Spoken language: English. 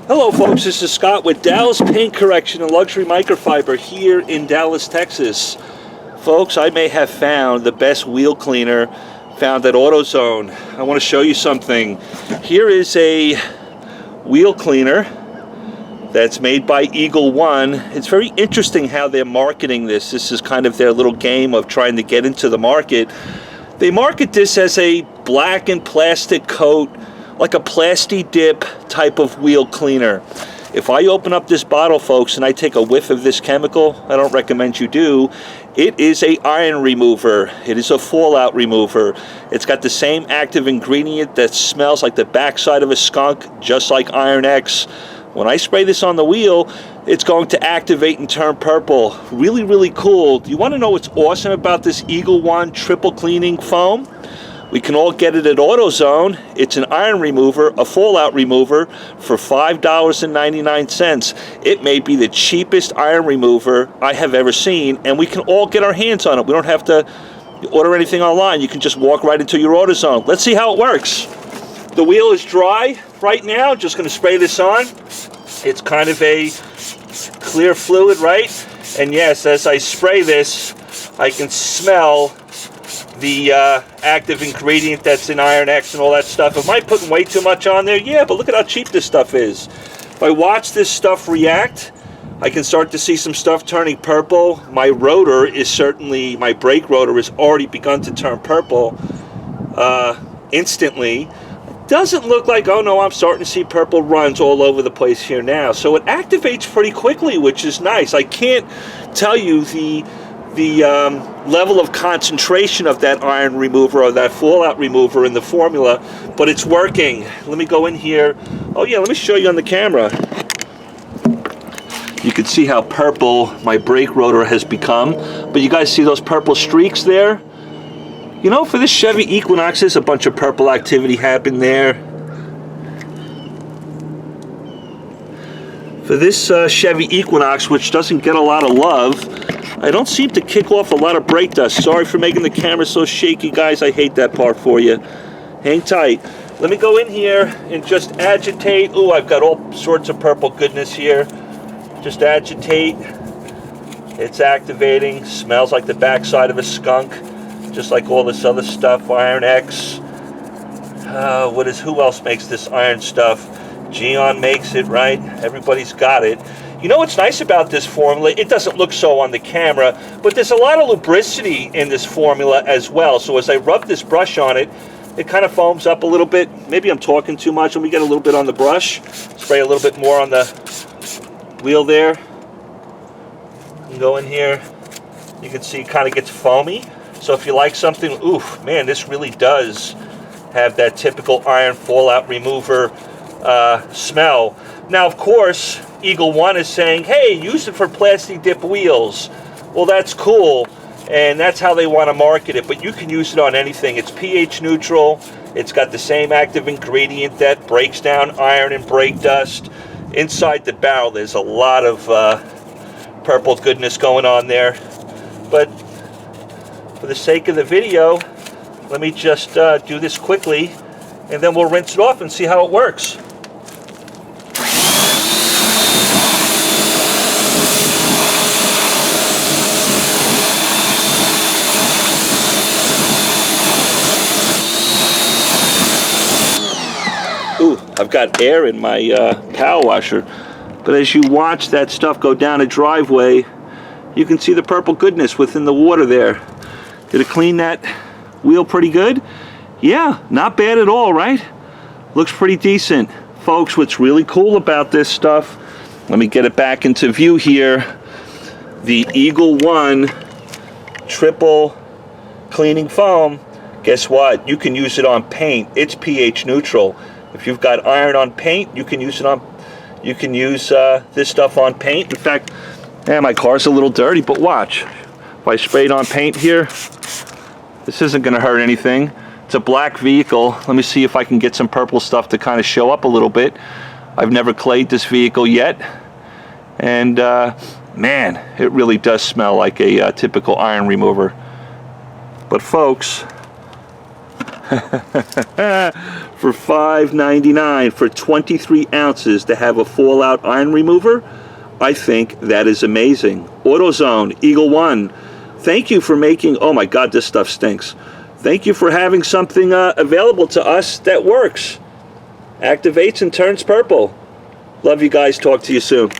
Hello folks, this is Scott with Dallas Paint Correction and Luxury Microfiber here in Dallas, Texas. Folks, I may have found the best wheel cleaner found at AutoZone. I want to show you something. Here is a wheel cleaner that's made by Eagle One. It's very interesting how they're marketing this. This is kind of their little game of trying to get into the market. They market this as a black and plastic coat, like a plasti dip type of wheel cleaner. If I open up this bottle, folks, and I take a whiff of this chemical, I don't recommend you do, it is a iron remover. It is a fallout remover. It's got the same active ingredient that smells like the backside of a skunk, just like Iron X. When I spray this on the wheel, it's going to activate and turn purple. Really, really cool. Do you want to know what's awesome about this Eagle One triple cleaning foam? We can all get it at AutoZone. It's an iron remover, a fallout remover for $5.99. It may be the cheapest iron remover I have ever seen, and we can all get our hands on it. We don't have to order anything online. You can just walk right into your AutoZone. Let's see how it works. The wheel is dry right now. Just going to spray this on. It's kind of a clear fluid, right? And yes, as I spray this, I can smell the active ingredient that's in Iron X and all that stuff. Am I putting way too much on there? Yeah, but look at how cheap this stuff is. If I watch this stuff react, I can start to see some stuff turning purple. My rotor is certainly, my brake rotor has already begun to turn purple instantly. Doesn't look like, oh no, I'm starting to see purple runs all over the place here now. So it activates pretty quickly, which is nice. I can't tell you the level of concentration of that iron remover or that fallout remover in the formula, but it's working. Let me go in here. Oh yeah, let me show you on the camera. You can see how purple my brake rotor has become, but you guys see those purple streaks there? You know, for this Chevy Equinox, there's a bunch of purple activity happened there. For this Chevy Equinox, which doesn't get a lot of love, I don't seem to kick off a lot of brake dust. Sorry for making the camera so shaky, guys. I hate that part for you. Hang tight. Let me go in here and just agitate. Ooh, I've got all sorts of purple goodness here. Just agitate. It's activating. Smells like the backside of a skunk. Just like all this other stuff. Iron X. Who else makes this iron stuff? Geon makes it, right? Everybody's got it. You know what's nice about this formula? It doesn't look so on the camera, but there's a lot of lubricity in this formula as well. So as I rub this brush on it, it kind of foams up a little bit. Maybe I'm talking too much. Let me get a little bit on the brush. Spray a little bit more on the wheel there. And go in here. You can see it kind of gets foamy. So if you like something, oof, man, this really does have that typical iron fallout remover smell. Now, of course, Eagle One is saying, hey, use it for plastic dip wheels. Well, that's cool, and that's how they want to market it, but you can use it on anything. It's pH neutral. It's got the same active ingredient that breaks down iron and brake dust. Inside the barrel, there's a lot of purple goodness going on there. But for the sake of the video, let me just do this quickly, and then we'll rinse it off and see how it works. Ooh, I've got air in my power washer, but as you watch that stuff go down a driveway, you can see the purple goodness within the water there. Did it clean that wheel pretty good? Yeah, not bad at all, right? Looks pretty decent. Folks, what's really cool about this stuff, let me get it back into view here. The Eagle One triple cleaning foam, guess what? You can use it on paint. It's pH neutral. If you've got iron on paint, you can use it on. You can use this stuff on paint. In fact, my car's a little dirty, but watch. If I spray it on paint here, this isn't going to hurt anything. It's a black vehicle. Let me see if I can get some purple stuff to kind of show up a little bit. I've never clayed this vehicle yet, and man, it really does smell like a typical iron remover. But folks, For $5.99 for 23 ounces to have a fallout iron remover, I think that is amazing. AutoZone, Eagle One, thank you for making, oh my God, this stuff stinks. Thank you for having something available to us that works. Activates and turns purple. Love you guys. Talk to you soon.